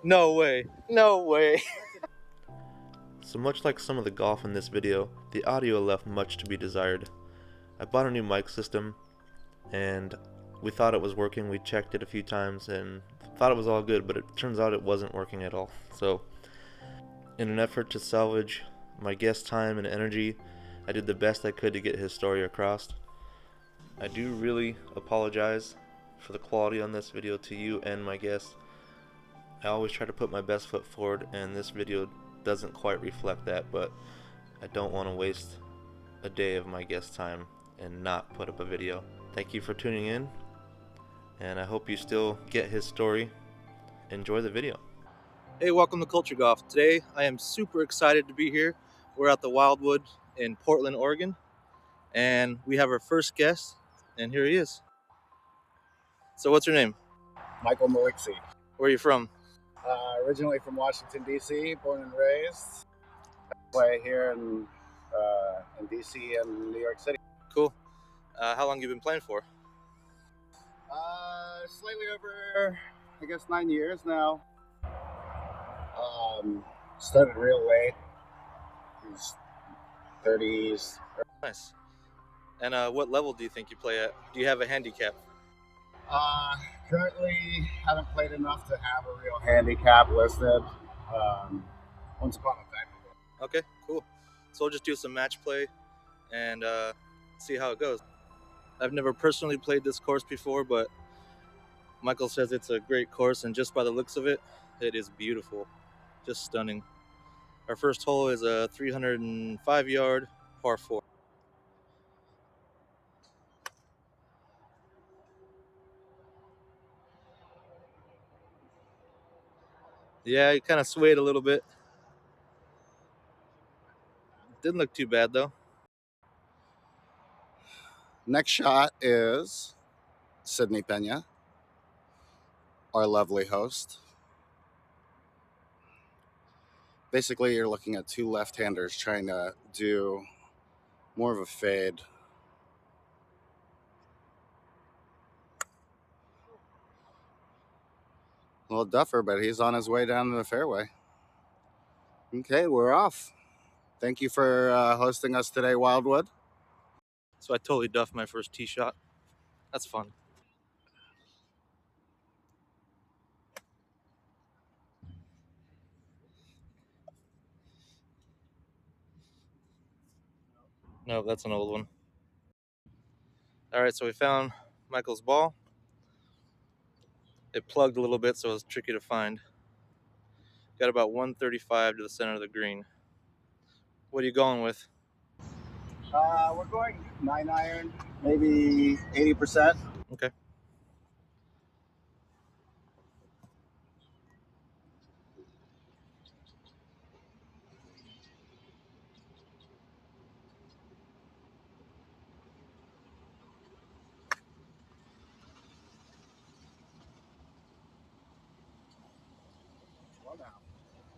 No way. No way. So much like some of the golf in this video, the audio left much to be desired. I bought a new mic system and we thought it was working. We checked it a few times and thought it was all good, but it turns out it wasn't working at all. So in an effort to salvage my guest's time and energy, I did the best I could to get his story across. I do really apologize for the quality on this video to you and my guest. I always try to put my best foot forward, and this video doesn't quite reflect that, but I don't want to waste a day of my guest's time and not put up a video. Thank you for tuning in, and I hope you still get his story. Enjoy the video. Hey, welcome to Culture Golf. Today I am super excited to be here. We're at the Wildwood in Portland, Oregon, and we have our first guest, and here he is. So what's your name? Michael Maliksi. Where are you from? Originally from Washington, D.C., born and raised. I play here in D.C. and New York City. Cool. How long have you been playing for? Slightly over, I guess, 9 years now. Started real late. These 30s. Nice. And what level do you think you play at? Do you have a handicap? Currently haven't played enough to have a real handicap listed. Once upon a time ago. Okay, cool. So we'll just do some match play and see how it goes. I've never personally played this course before, but Michael says it's a great course, and just by the looks of it, it is beautiful. Just stunning. Our first hole is a 305-yard par 4. Yeah, he kind of swayed a little bit. Didn't look too bad though. Next shot is Sydney Pena, our lovely host. Basically, you're looking at two left-handers trying to do more of a fade. A little duffer, but he's on his way down to the fairway. Okay, we're off. Thank you for hosting us today, Wildwood. So I totally duffed my first tee shot. That's fun. No, that's an old one. All right, so we found Michael's ball. It plugged a little bit, so it was tricky to find. Got about 135 to the center of the green. What are you going with? We're going 9-iron, maybe 80%. Okay.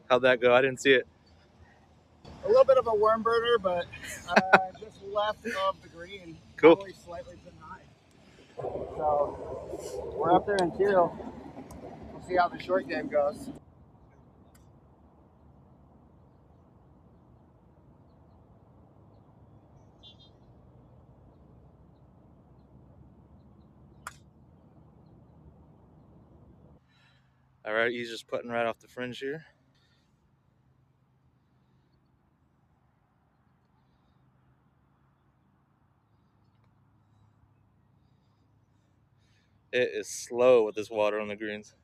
How'd that go? I didn't see it. A little bit of a worm burner, but just left of the green. Cool. Probably slightly behind. So we're up there in 2. We'll see how the short game goes. All right, he's just putting right off the fringe here. It is slow with this water on the greens.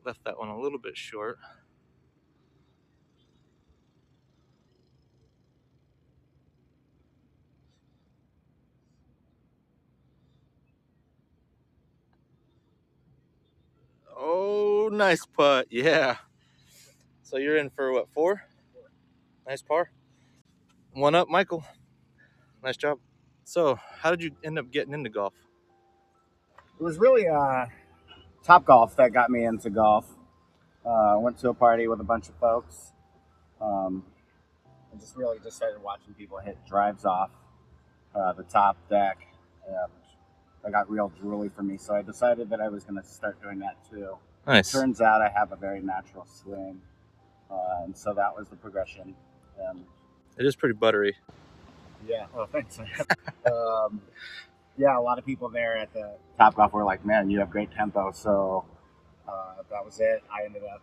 Left that one a little bit short. Oh, nice putt. Yeah. So you're in for what, 4? Nice par. 1 up, Michael. Nice job. So how did you end up getting into golf? It was really Top Golf that got me into golf. Went to a party with a bunch of folks. I just started watching people hit drives off the top deck. That got real drooly for me, so I decided that I was going to start doing that too. Nice. Turns out I have a very natural swing, and so that was the progression. It is pretty buttery. Yeah. Oh, thanks. Yeah, a lot of people there at the Top Golf were like, "Man, you have great tempo." So that was it. I ended up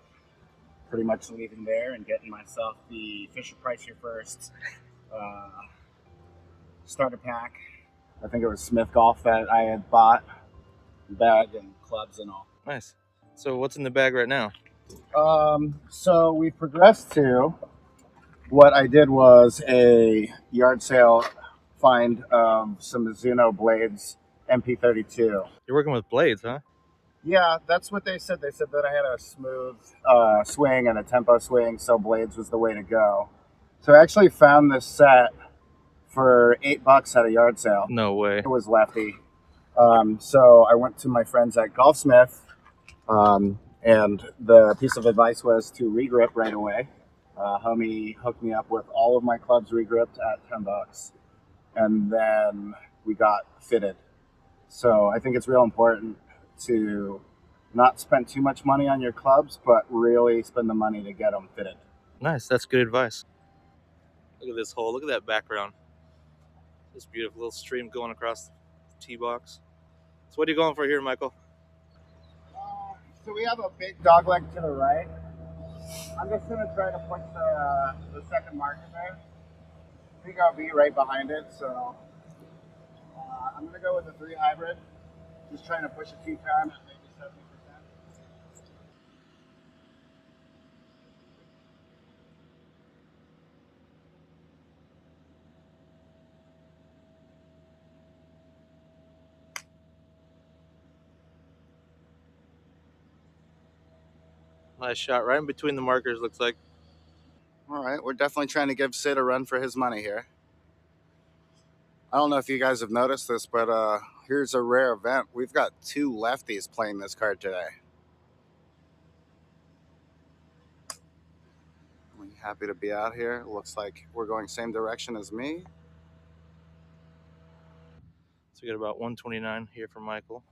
pretty much leaving there and getting myself the Fisher Price Here First uh, starter pack. I think it was Smith Golf that I had bought, bag and clubs and all. Nice. So what's in the bag right now? So we progressed to what I did was a yard sale find some Mizuno blades MP32. You're working with blades, huh? Yeah, that's what they said. They said that I had a smooth swing and a tempo swing, so blades was the way to go. So I actually found this set for $8 at a yard sale. No way. It was lefty. So I went to my friends at Golfsmith, and the piece of advice was to regrip right away. Homie hooked me up with all of my clubs regripped at $10, and then we got fitted. So I think it's real important to not spend too much money on your clubs, but really spend the money to get them fitted. Nice. That's good advice. Look at this hole. Look at that background. This beautiful little stream going across the tee box. So what are you going for here, Michael? So we have a big dog leg to the right. I'm just going to try to push the second marker there. I think I'll be right behind it, so I'm going to go with the 3 hybrid. Just trying to push it 2 times at maybe 70%. Nice shot right in between the markers, looks like. All right, we're definitely trying to give Sid a run for his money here. I don't know if you guys have noticed this, but here's a rare event. We've got 2 lefties playing this card today. I'm happy to be out here. Looks like we're going same direction as me. So we got about 129 here for Michael.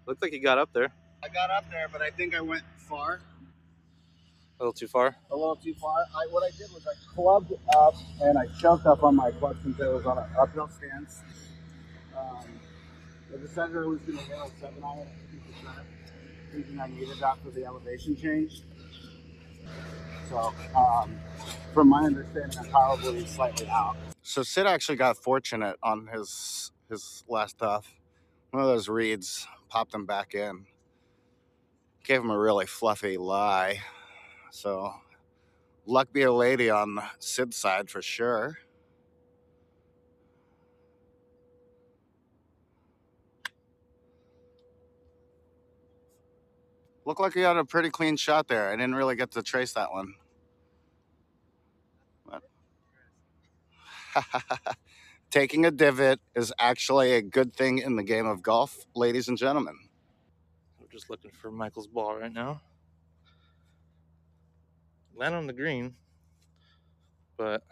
Looks like he got up there. I got up there, but I think I went far. A little too far? A little too far. What I did was I clubbed up and I choked up on my club since it was on an uphill stance. The decided was going to hit a 7 iron at 50%, thinking I needed that for the elevation change. So, from my understanding, I'm probably slightly out. So Sid actually got fortunate on his last duff. One of those reeds popped him back in. Gave him a really fluffy lie. So, luck be a lady on Sid's side for sure. Looked like he had a pretty clean shot there. I didn't really get to trace that one. But taking a divot is actually a good thing in the game of golf, ladies and gentlemen. We're just looking for Michael's ball right now. Land on the green, but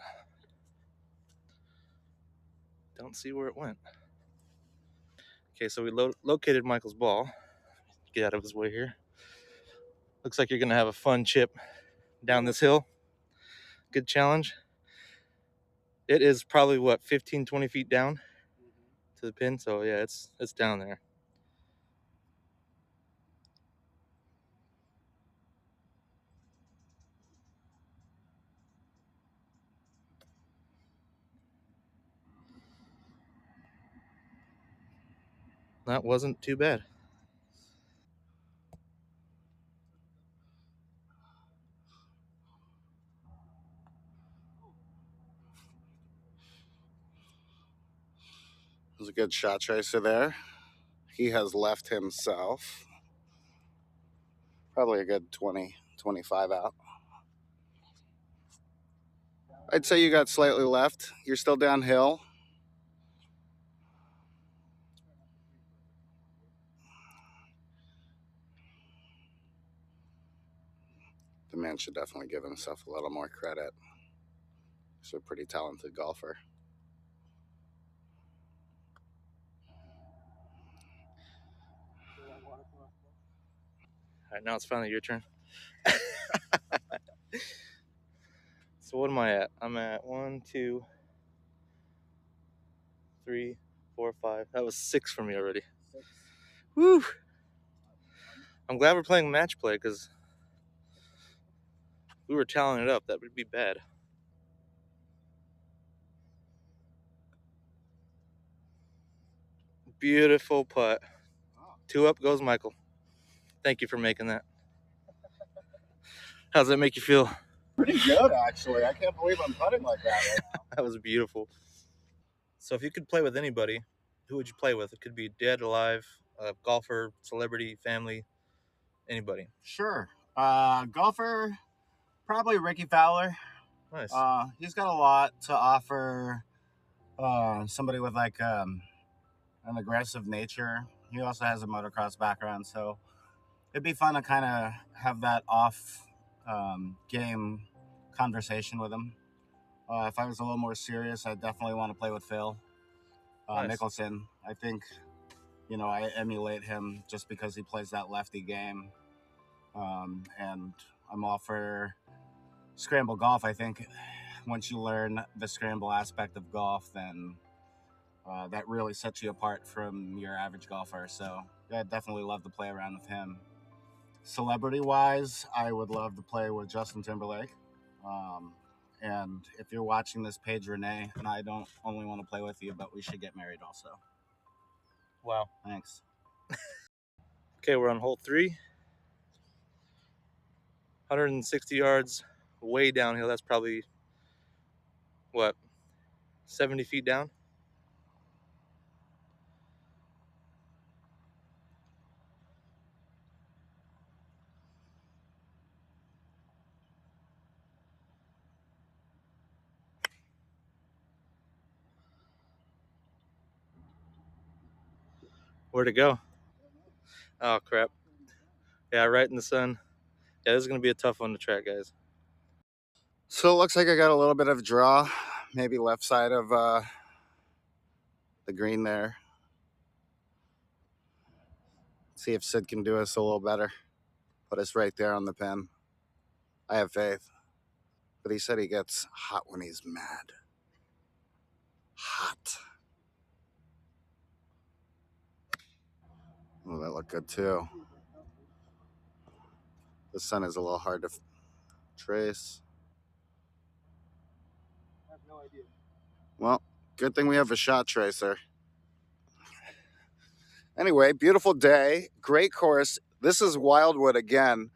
don't see where it went. Okay, so we located Michael's ball. Get out of his way here. Looks like you're going to have a fun chip down this hill. Good challenge. It is probably, what, 15, 20 feet down to the pin? So, yeah, it's down there. That wasn't too bad. It was a good shot tracer there. He has left himself probably a good 20, 25 out. I'd say you got slightly left. You're still downhill. The man should definitely give himself a little more credit. He's a pretty talented golfer. All right, now it's finally your turn. So what am I at? I'm at 1, 2, 3, 4, 5. That was 6 for me already. 6. Woo! I'm glad we're playing match play because we were tallying it up. That would be bad. Beautiful putt. 2 up goes Michael. Thank you for making that. How does that make you feel? Pretty good, actually. I can't believe I'm putting like that right now. That was beautiful. So if you could play with anybody, who would you play with? It could be dead, alive, a golfer, celebrity, family, anybody. Sure. Golfer, probably Ricky Fowler. Nice. He's got a lot to offer. Somebody with like an aggressive nature. He also has a motocross background, so it'd be fun to kind of have that off game conversation with him. If I was a little more serious, I'd definitely want to play with Phil Nice. Mickelson. I think, I emulate him just because he plays that lefty game. And I'm all for scramble golf. I think once you learn the scramble aspect of golf, then that really sets you apart from your average golfer. So yeah, I'd definitely love to play around with him. Celebrity-wise, I would love to play with Justin Timberlake. And if you're watching this, Paige Renee and I don't only want to play with you, but we should get married also. Wow. Thanks. Okay, we're on hole 3. 160 yards, way downhill. That's probably, 70 feet down? Where'd it go? Oh, crap. Yeah, right in the sun. Yeah, this is going to be a tough one to track, guys. So it looks like I got a little bit of draw, maybe left side of the green there. See if Sid can do us a little better. Put us right there on the pin. I have faith. But he said he gets hot when he's mad. Hot. Oh, that looked good too. The sun is a little hard to trace. I have no idea. Well, good thing we have a shot tracer. Anyway, beautiful day. Great course. This is Wildwood again.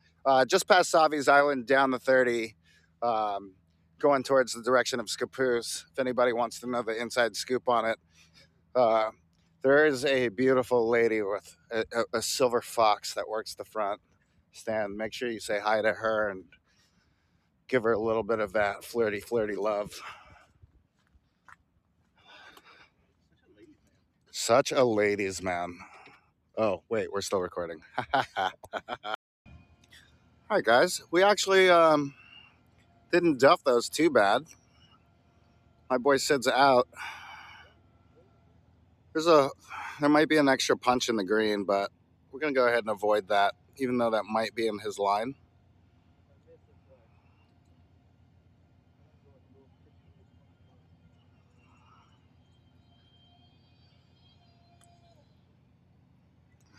Just past Savi's Island down the 30. Going towards the direction of Scappoose. If anybody wants to know the inside scoop on it. There is a beautiful lady with a silver fox that works the front stand. Make sure you say hi to her and give her a little bit of that flirty love. Such a ladies' man. Oh, wait, we're still recording. All right, guys. We actually didn't duff those too bad. My boy Sid's out. There might be an extra punch in the green, but we're going to go ahead and avoid that, even though that might be in his line.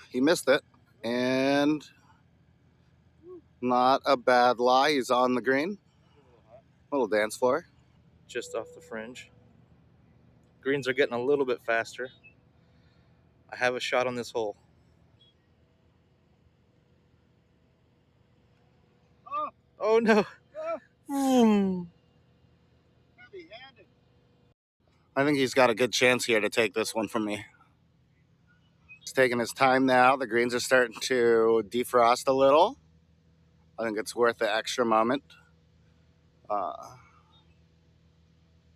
He missed it, and not a bad lie. He's on the green. Little dance floor. Just off the fringe. Greens are getting a little bit faster. I have a shot on this hole. Oh no. I think he's got a good chance here to take this one from me. He's taking his time now. The greens are starting to defrost a little. I think it's worth the extra moment.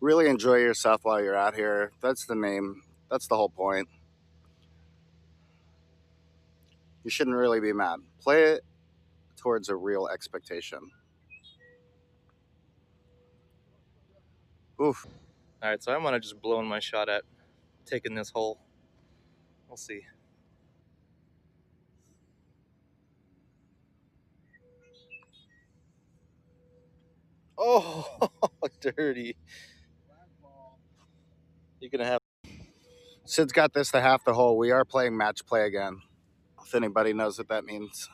Really enjoy yourself while you're out here. That's the name. That's the whole point. You shouldn't really be mad. Play it towards a real expectation. Oof. All right, so I'm gonna just blow my shot at taking this hole. We'll see. Oh, dirty. You're gonna have. Sid's got this to half the hole. We are playing match play again. If anybody knows what that means.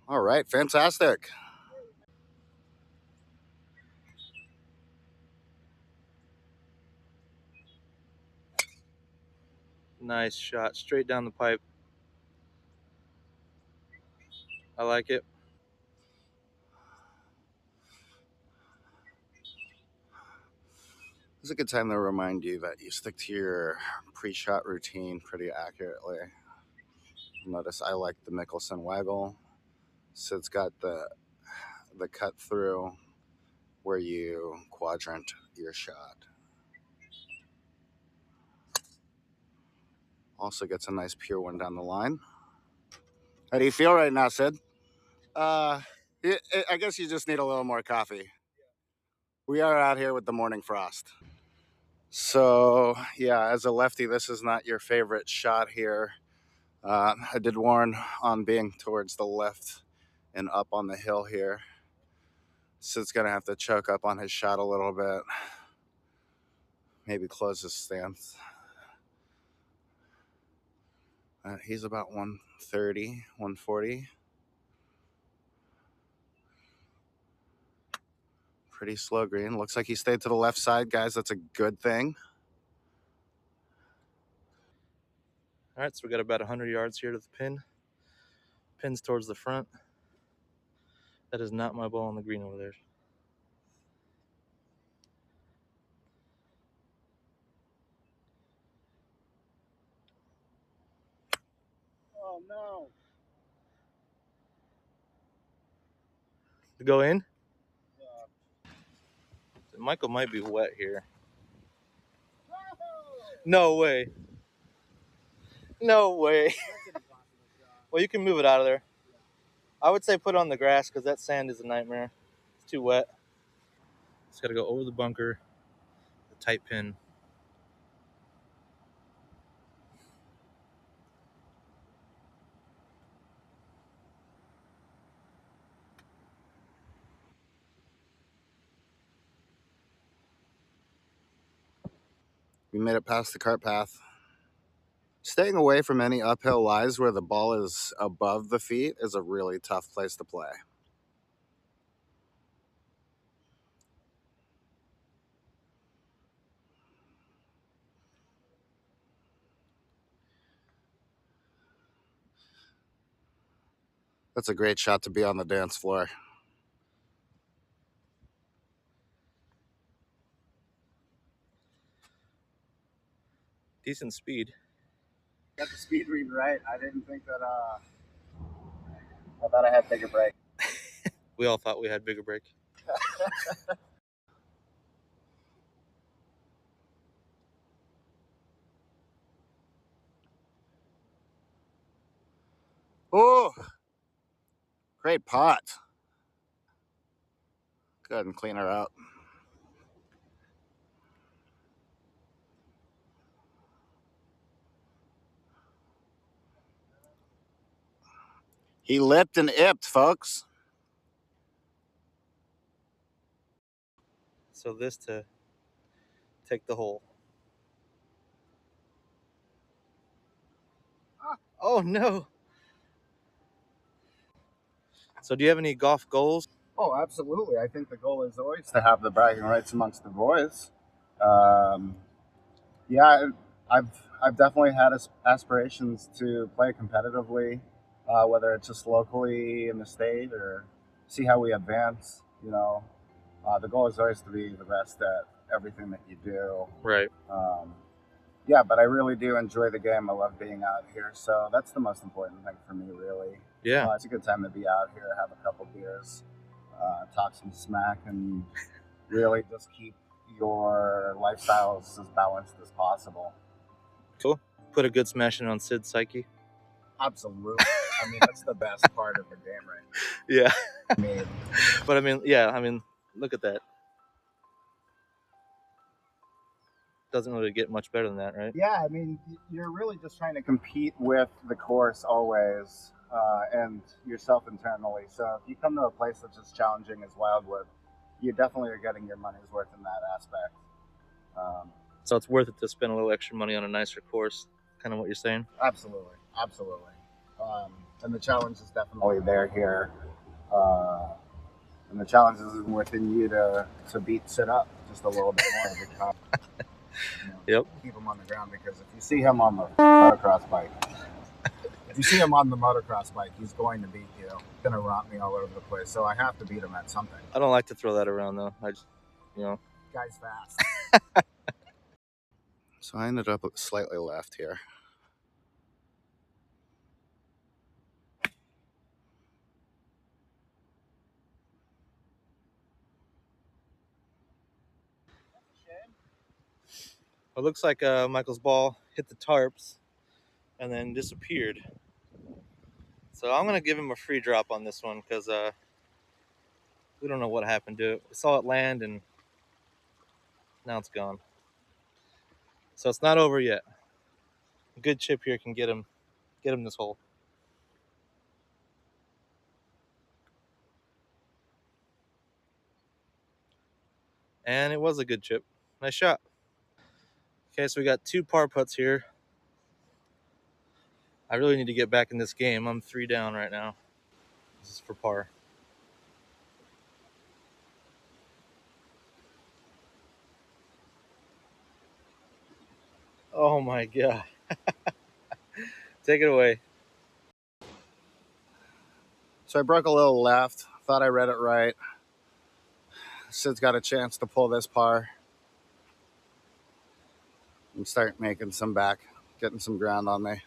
All right, fantastic. Nice shot, straight down the pipe. I like it. It's a good time to remind you that you stick to your pre-shot routine pretty accurately. Notice I like the Mickelson waggle. Sid's got the cut through where you quadrant your shot. Also gets a nice pure one down the line. How do you feel right now, Sid? I guess you just need a little more coffee. We are out here with the morning frost. So, yeah, as a lefty, this is not your favorite shot here. I did warn on being towards the left and up on the hill here. Sid's going to have to choke up on his shot a little bit. Maybe close his stance. He's about 130, 140. Pretty slow green. Looks like he stayed to the left side, guys. That's a good thing. All right, so we got about 100 yards here to the pin. Pin's towards the front. That is not my ball on the green over there. Oh, no. To go in? Michael might be wet here. No way. No way. Well, you can move it out of there. I would say put it on the grass because that sand is a nightmare. It's too wet. It's got to go over the bunker, the tight pin. We made it past the cart path. Staying away from any uphill lies where the ball is above the feet is a really tough place to play. That's a great shot to be on the dance floor. Decent speed. Got the speed read right. I didn't think that. I thought I had bigger break. We all thought we had bigger break. Oh, great pot. Go ahead and clean her out. He lipped and ipped, folks. So this to take the hole. Oh no. So do you have any golf goals? Oh, absolutely. I think the goal is always to have the bragging rights amongst the boys. Yeah, I've definitely had aspirations to play competitively, whether it's just locally in the state or see how we advance. The goal is always to be the best at everything that you do. Right. Yeah, but I really do enjoy the game. I love being out here, so that's the most important thing for me, really. Yeah. It's a good time to be out here, have a couple beers, talk some smack, and really just keep your lifestyles as balanced as possible. Cool. put a good smash in on Sid's psyche. Absolutely. I mean, that's the best part of the game, right? Yeah. I mean, But I mean, yeah, I mean, look at that. Doesn't really get much better than that, right? yeah, I mean, you're really just trying to compete with the course always, and yourself internally. So if you come to a place that's as challenging as Wildwood, you definitely are getting your money's worth in that aspect. So it's worth it to spend a little extra money on a nicer course, kind of what you're saying? Absolutely, absolutely. And the challenge is definitely there here. Uh, and the challenge is within you to beat Sit up just a little bit more. Because, Yep. keep him on the ground, because if you see him on the motocross bike, he's going to beat you. He's going to romp me all over the place. So I have to beat him at something. I don't like to throw that around, though. I just, Guy's fast. So I ended up slightly left here. It looks like Michael's ball hit the tarps and then disappeared. So I'm gonna give him a free drop on this one because we don't know what happened to it. We saw it land and now it's gone. So it's not over yet. A good chip here can get him this hole. And it was a good chip. Nice shot. Okay, so we got 2 par putts here. I really need to get back in this game. I'm 3 down right now. This is for par. Oh my god. Take it away. So I broke a little left. Thought I read it right. Sid's got a chance to pull this par and start making some back, getting some ground on me.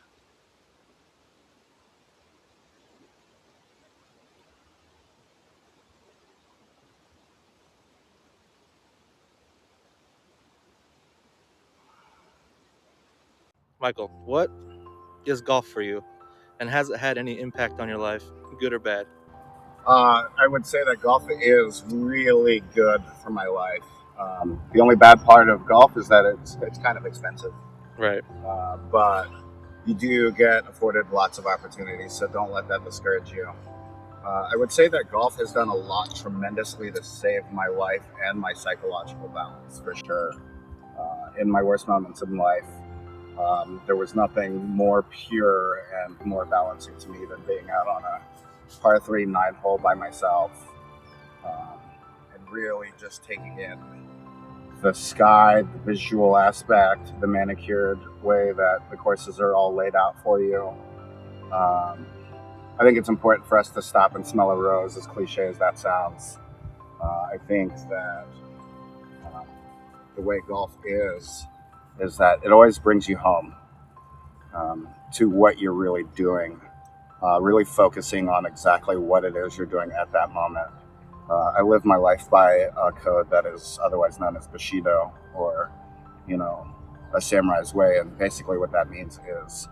Michael, what is golf for you? And has it had any impact on your life, good or bad? I would say that golf is really good for my life. The only bad part of golf is that it's kind of expensive. Right. But you do get afforded lots of opportunities, so don't let that discourage you. I would say that golf has done a lot tremendously to save my life and my psychological balance, for sure. In my worst moments in life, there was nothing more pure and more balancing to me than being out on a par 3 9-hole by myself, and really just taking in the sky, the visual aspect, the manicured way that the courses are all laid out for you. I think it's important for us to stop and smell a rose, as cliche as that sounds. I think that the way golf is that it always brings you home, to what you're really doing, really focusing on exactly what it is you're doing at that moment. I live my life by a code that is otherwise known as Bushido, or, a samurai's way. And basically what that means is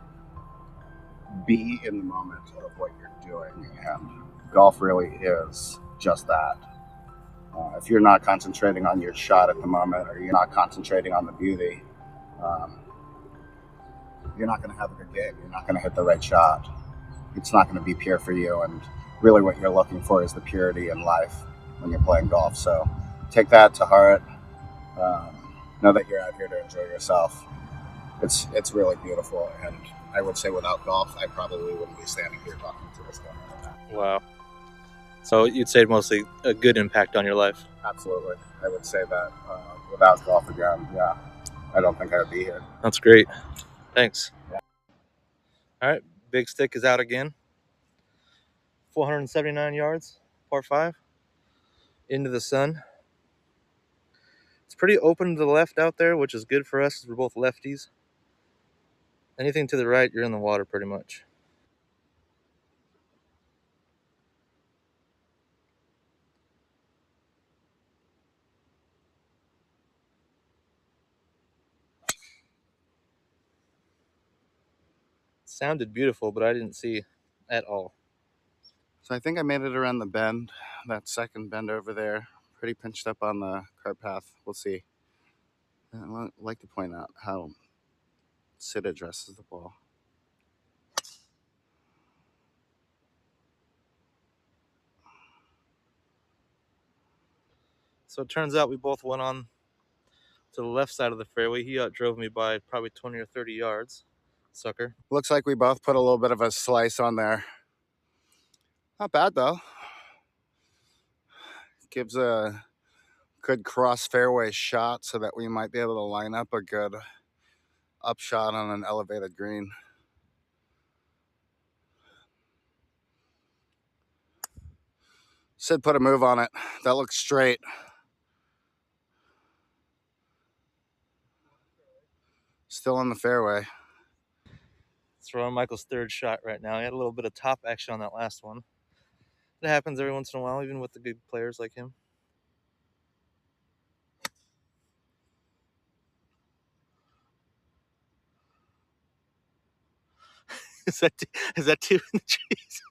be in the moment of what you're doing. And golf really is just that. If you're not concentrating on your shot at the moment, or you're not concentrating on the beauty, you're not going to have a good game. You're not going to hit the right shot. It's not going to be pure for you. And really what you're looking for is the purity in life when you're playing golf. So take that to heart. Know that you're out here to enjoy yourself. It's really beautiful. And I would say without golf, I probably wouldn't be standing here talking to this guy right now. Wow. So you'd say mostly a good impact on your life? Absolutely. I would say that without golf again, yeah, I don't think I would be here. That's great. Thanks. Yeah. All right. Big stick is out again. 479 yards, par 5. Into the sun. It's pretty open to the left out there, which is good for us because we're both lefties. Anything to the right, you're in the water pretty much. Sounded beautiful, but I didn't see at all. So I think I made it around the bend, that second bend over there. Pretty pinched up on the cart path. We'll see. I'd like to point out how Sid addresses the ball. So it turns out we both went on to the left side of the fairway. He outdrove me by probably 20 or 30 yards. Sucker. Looks like we both put a little bit of a slice on there. Not bad, though. Gives a good cross fairway shot so that we might be able to line up a good upshot on an elevated green. Sid put a move on it. That looks straight. Still in the fairway. Throwing Michael's third shot right now. He had a little bit of top action on that last one. It happens every once in a while, even with the good players like him. Is that two in the trees?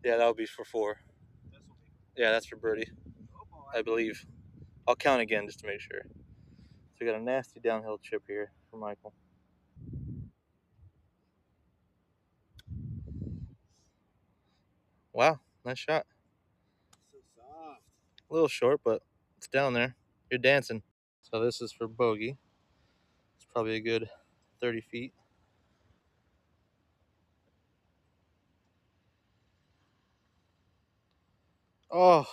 Yeah, that would be for 4. Yeah, that's for birdie, I believe. I'll count again just to make sure. So we got a nasty downhill chip here for Michael. Wow, nice shot. So soft. A little short, but it's down there. You're dancing. So this is for bogey. It's probably a good 30 feet. Oh,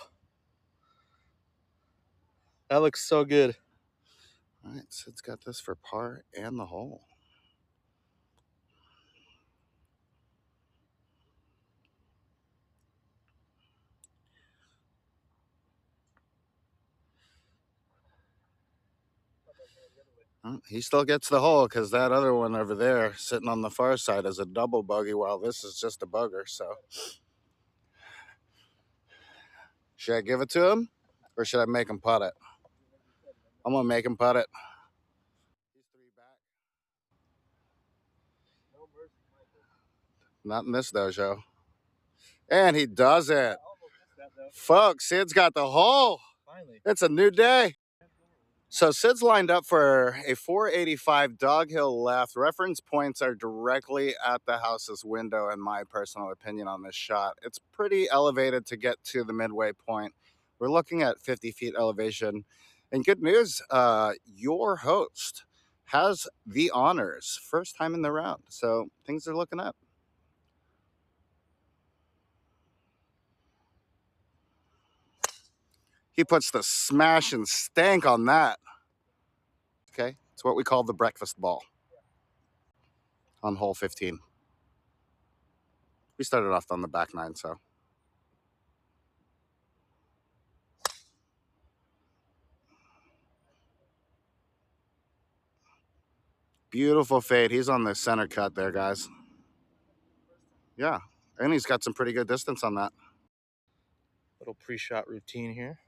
that looks so good. All right, Sid's got this for par and the hole. He still gets the hole because that other one over there sitting on the far side is a double bogey while this is just a bugger. So should I give it to him or should I make him putt it? I'm going to make him putt it. He's 3 back. Not in this dojo. And he does it. Folks, Sid's got the hole. Finally. It's a new day. So Sid's lined up for a 485 doghill left. Reference points are directly at the house's window, in my personal opinion, on this shot. It's pretty elevated to get to the midway point. We're looking at 50 feet elevation. And good news, your host has the honors. First time in the round. So things are looking up. He puts the smash and stank on that. Okay, it's what we call the breakfast ball on hole 15. We started off on the back 9, so. Beautiful fade. He's on the center cut there, guys. Yeah, and he's got some pretty good distance on that. Little pre-shot routine here.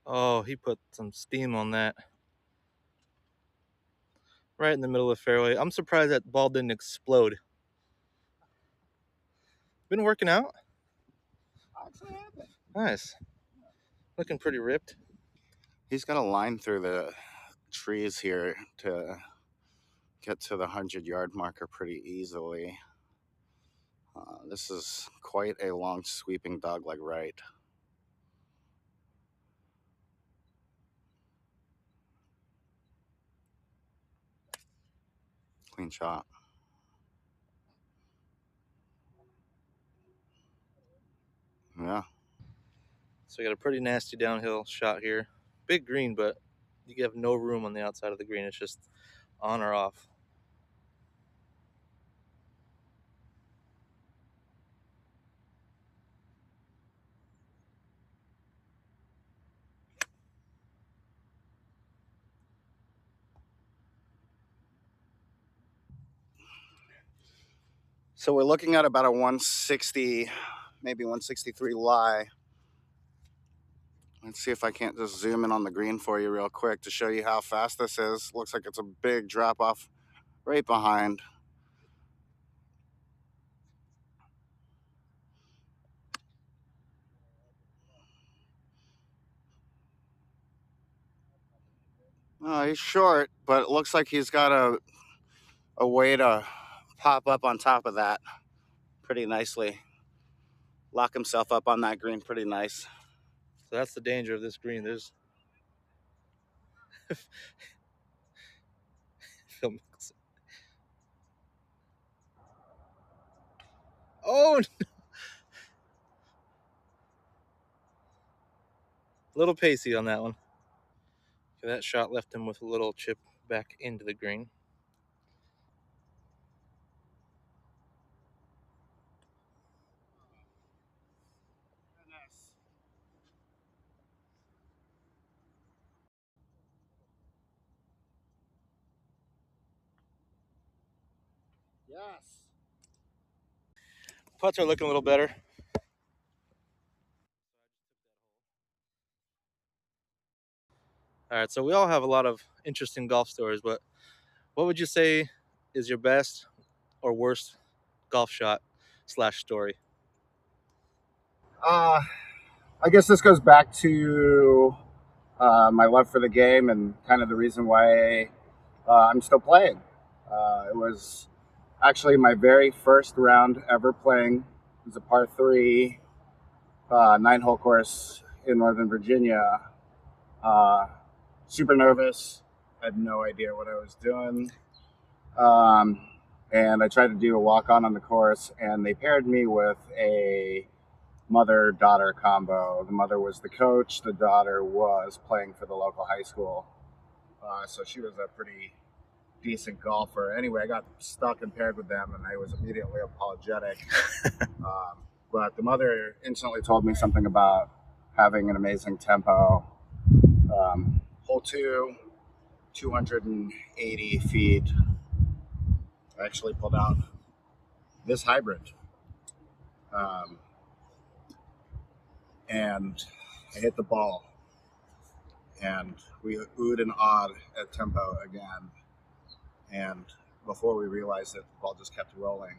Oh, he put some steam on that. Right in the middle of the fairway. I'm surprised that ball didn't explode. Been working out? Nice. Looking pretty ripped. He's got a line through the trees here to get to the 100-yard marker pretty easily. This is quite a long sweeping dogleg right. Clean shot. Yeah. So we got a pretty nasty downhill shot here. Big green, but You have no room on the outside of the green. It's just on or off. So we're looking at about a 160, maybe 163 lie. Let's see if I can't just zoom in on the green for you real quick to show you how fast this is. Looks like it's a big drop off right behind. Oh, he's short, but it looks like he's got a way to pop up on top of that pretty nicely. Lock himself up on that green pretty nice. So that's the danger of this green. There's oh, a little pacey on that one. Okay, that shot left him with a little chip back into the green. Yes. Putts are looking a little better. All right, so we all have a lot of interesting golf stories, but what would you say is your best or worst golf shot / story? I guess this goes back to my love for the game and kind of the reason why I'm still playing. It was actually my very first round ever playing. It was a par 3, 9-hole course in Northern Virginia. Super nervous, had no idea what I was doing. And I tried to do a walk-on the course, and they paired me with a mother-daughter combo. The mother was the coach, the daughter was playing for the local high school. So she was a pretty decent golfer. Anyway, I got stuck and paired with them, and I was immediately apologetic. But the mother instantly told me something about having an amazing tempo. Hole 2, 280 feet. I actually pulled out this hybrid. And I hit the ball. And we oohed and awed at tempo again. And before we realized it, the ball just kept rolling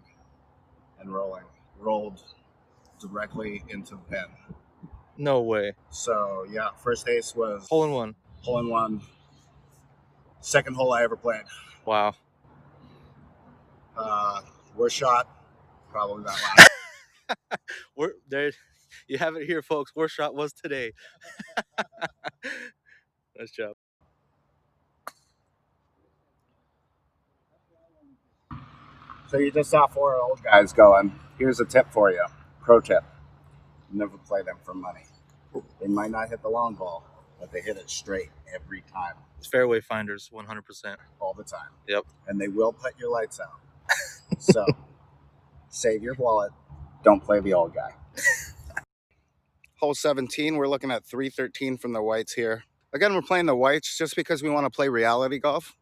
and rolling. Rolled directly into the pin. No way. So, yeah, first ace was Hole in one. Hole in one. Second hole I ever played. Wow. Worst shot, probably that last. We're there. You have it here, folks. Worst shot was today. Nice job. So you just saw 4 old guys going. Here's a tip for you. Pro tip. Never play them for money. They might not hit the long ball, but they hit it straight every time. Fairway finders, 100%. All the time. Yep. And they will put your lights out. So save your wallet. Don't play the old guy. Hole 17, we're looking at 313 from the whites here. Again, we're playing the whites just because we want to play reality golf.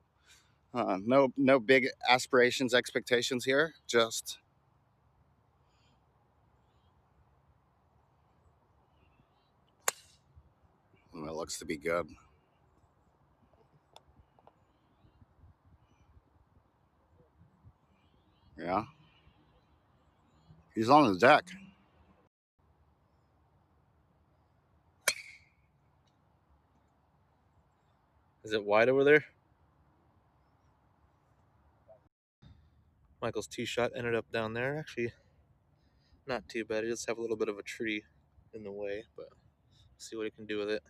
No big aspirations, expectations here. Just it looks to be good. Yeah. He's on the deck. Is it wide over there? Michael's tee shot ended up down there. Actually, not too bad. He does have a little bit of a tree in the way, but see what he can do with it.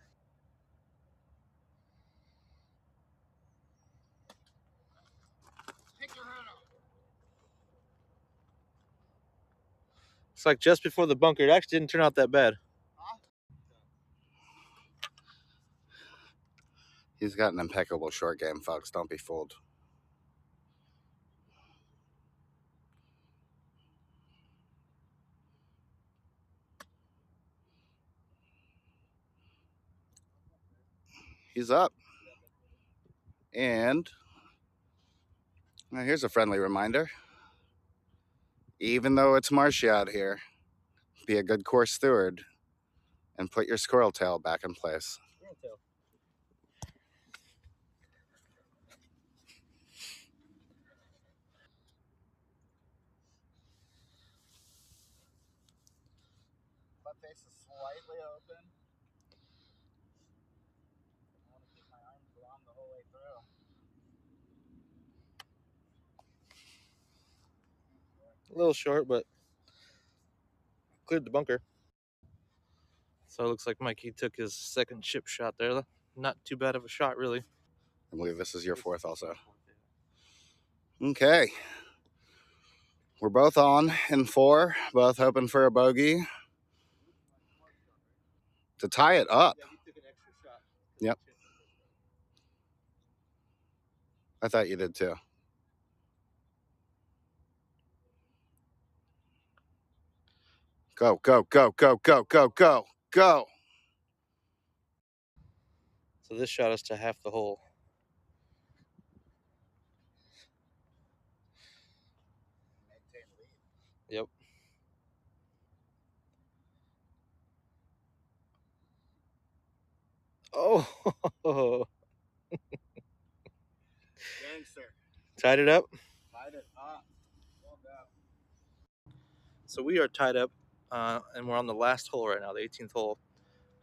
It's like just before the bunker. It actually didn't turn out that bad. He's got an impeccable short game, folks. Don't be fooled. He's up. And now here's a friendly reminder. Even though it's marshy out here, be a good course steward and put your squirrel tail back in place. Butt face is slightly open. I want to keep my arms long the whole way through. A little short, but cleared the bunker. So it looks like Mikey took his second chip shot there. Not too bad of a shot, really. I believe this is your fourth also. Okay. We're both on in 4, both hoping for a bogey to tie it up. Yeah, he took an extra shot. Yep. I thought you did too. Go, go, go, go, go, go, go, go. So this shot us to half the hole. Yep. Oh. Gangster. Tied it up. Tied it up. Well done. So we are tied up, and we're on the last hole right now, the 18th hole.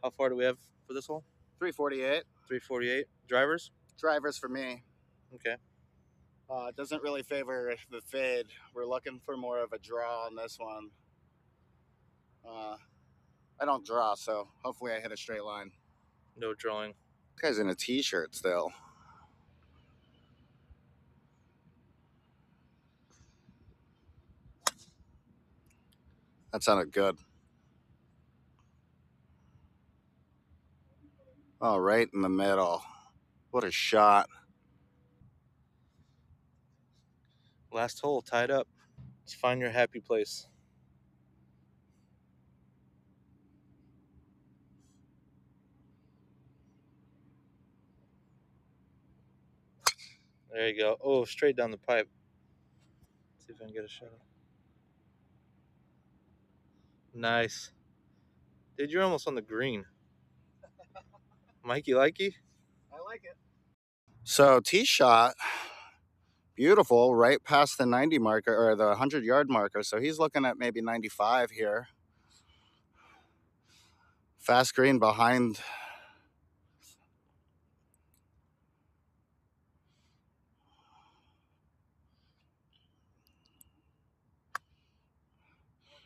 How far do we have for this hole? 348. 348. Drivers? Drivers for me. Okay. It doesn't really favor the fade. We're looking for more of a draw on this one. I don't draw, so hopefully I hit a straight line. No drawing. This guy's in a t-shirt still. That sounded good. Oh, right in the middle. What a shot. Last hole, tied up. Let's find your happy place. There you go. Oh, straight down the pipe. Let's see if I can get a shot. Nice. Dude, you're almost on the green. Mikey likey? I like it. So tee shot, beautiful, right past the 90 marker or the 100-yard marker. So he's looking at maybe 95 here. Fast green behind.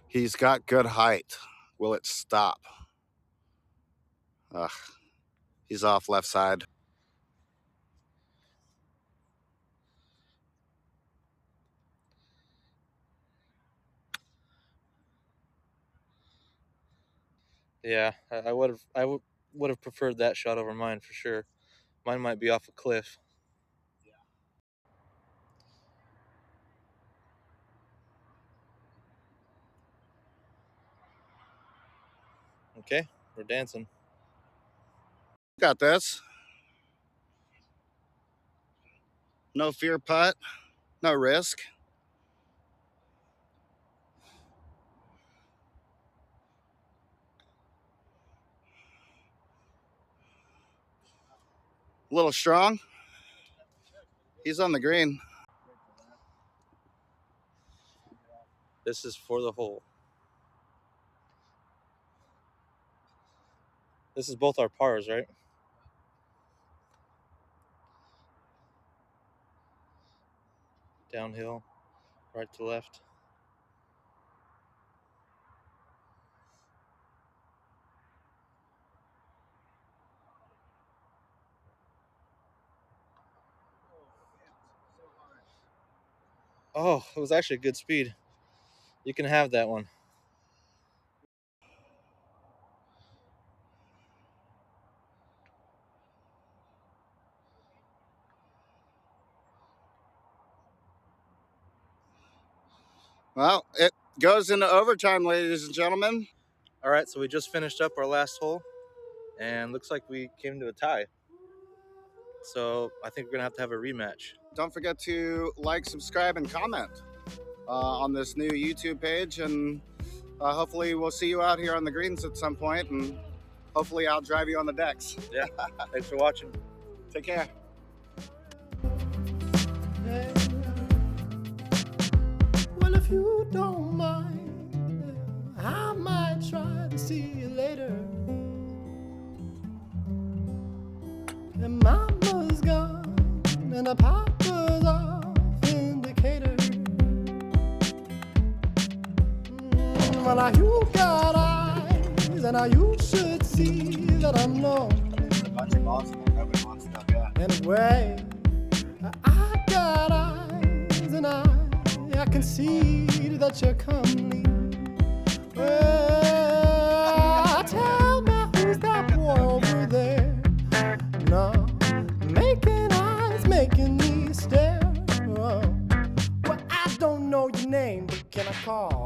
He's got good height. Will it stop? Ugh. He's off left side. Yeah, I would have preferred that shot over mine for sure. Mine might be off a cliff. Okay, we're dancing. Got this. No fear putt. No risk. A little strong. He's on the green. This is for the hole. This is both our pars, right? Downhill, right to left. Oh, it was actually good speed. You can have that one. Well, it goes into overtime, ladies and gentlemen. All right, so we just finished up our last hole, and looks like we came to a tie. So I think we're gonna have a rematch. Don't forget to like, subscribe, and comment on this new YouTube page, and hopefully we'll see you out here on the greens at some point, and hopefully I'll drive you on the decks. Yeah, thanks for watching. Take care. Well, if you don't mind, I might try to see you later. And mama's gone, and the papa's off indicator. Well, now you got eyes, and now you should see that I'm lonely. There's a bunch of balls in there. Nobody wants them yet. Anyway, I got eyes, and I can see that you're comely. Well, tell me who's that boy over there? No, making eyes, making me stare. Oh. Well, I don't know your name, but can I call